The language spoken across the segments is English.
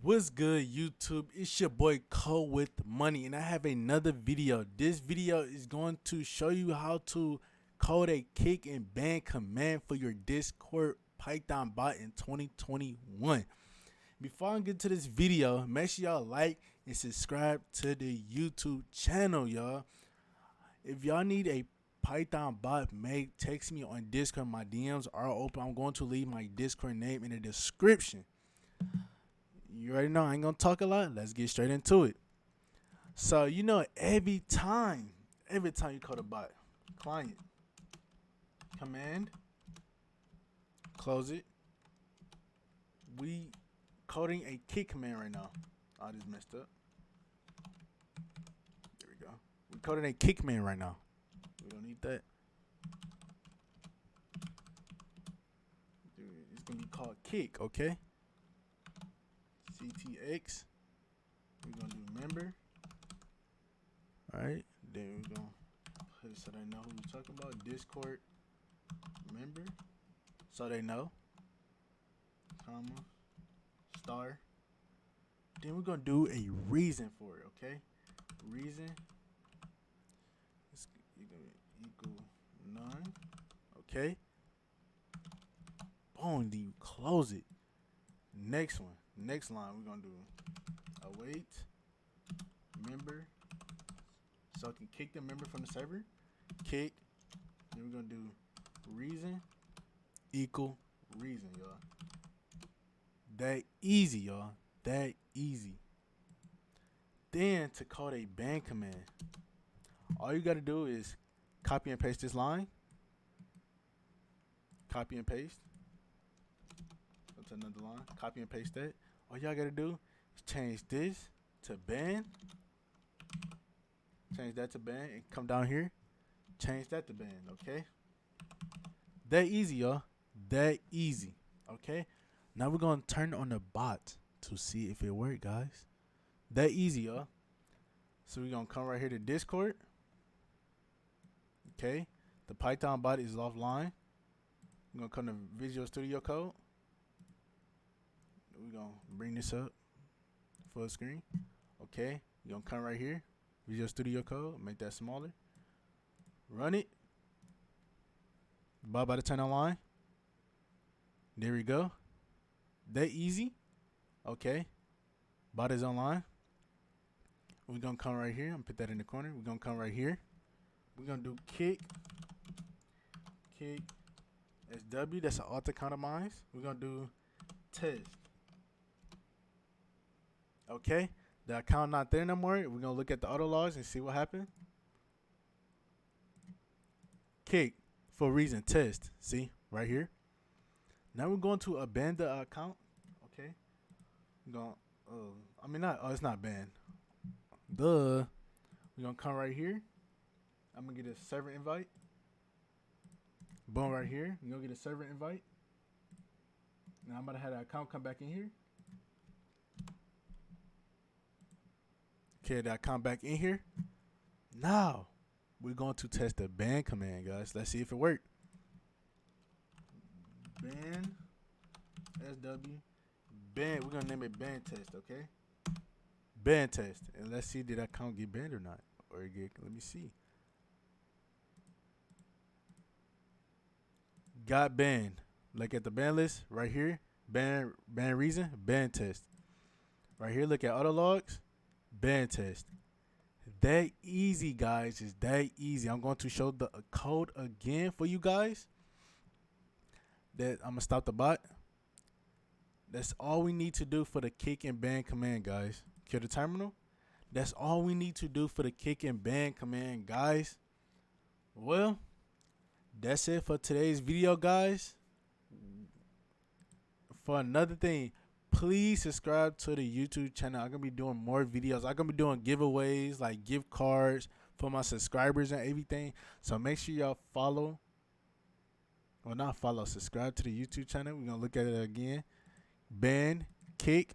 What's good, YouTube? It's your boy Cole with Money, and I have another video. This video is going to show you how to code a kick and ban command for your Discord Python bot in 2021. Before I get to this video, make sure y'all like and subscribe to the YouTube channel, y'all. If y'all need a Python bot made, text me on Discord. My DMs are open. I'm going to leave my Discord name in the description. You already know I ain't gonna talk a lot. Let's get straight into it. So every time you code a bot, client, command, close it. We coding a kick command right now. I just messed up. There we go. We coding a kick command right now. We don't need that. It's gonna be called kick, okay? CTX. We're gonna do member. Alright, then we're gonna put it so they know who we're talking about. Discord member. So they know. Comma. Star. Then we're gonna do a reason for it, okay? Reason is equal none. Okay. Boom, then you close it. Next one. Next line, we're gonna do await member, so I can kick the member from the server. Kick. Then we're gonna do reason equal reason, y'all. That easy, y'all. That easy. Then to code a ban command, all you gotta do is copy and paste this line. Copy and paste. Go to another line. Copy and paste that. All y'all gotta do is change this to ban. Change that to ban and come down here. Change that to ban, okay? That easy, y'all. That easy, okay? Now we're gonna turn on the bot to see if it worked, guys. That easy, y'all. So we're gonna come right here to Discord. Okay, the Python bot is offline. We're gonna come to Visual Studio Code. We're gonna bring this up full screen. Okay, you're gonna come right here, Visual Studio Code, make that smaller. Run it. Bot about to turn online. There we go. That easy. Okay, bot is online. We're gonna come right here. I'm gonna put that in the corner. We're gonna come right here. We're gonna do kick SW. That's an alt account of mine. We're gonna do test. Okay, the account not there no more. We're gonna look at the auto logs and see what happened. Kick for reason test. See right here. Now we're going to abandon the account. Okay, we're gonna. It's not banned. We're gonna come right here. I'm gonna get a server invite. Boom, right here. You're gonna get a server invite. Now I'm about to have that account come back in here. Okay, that account back in here. Now we're going to test the ban command, guys. Let's see if it worked. Ban SW ban. We're gonna name it ban test, okay? Ban test, and let's see did that account get banned or not, or get. Let me see. Got banned. Look at the ban list right here. Ban reason. Ban test. Right here. Look at auto logs. Ban test. That easy, guys. Is that easy. I'm going to show the code again for you guys. That I'm gonna stop the bot. That's all we need to do for the kick and ban command, guys. Kill the terminal. That's all we need to do for the kick and ban command, guys. Well, that's it for today's video, guys. For another thing, please subscribe to the YouTube channel. I'm gonna be doing more videos. I'm gonna be doing giveaways, like gift cards for my subscribers and everything. So make sure y'all follow. Well, not follow, subscribe to the YouTube channel. We're gonna look at it again. Ban, kick.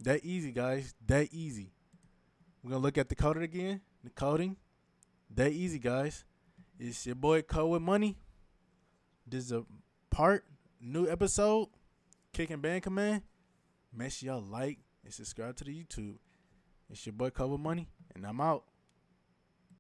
That easy, guys. That easy. We're gonna look at the coding again. The coding. That easy, guys. It's your boy Code with Money. This is a new episode, kick and ban command. Make sure y'all like and subscribe to the YouTube. It's your boy Code with Money, and I'm out.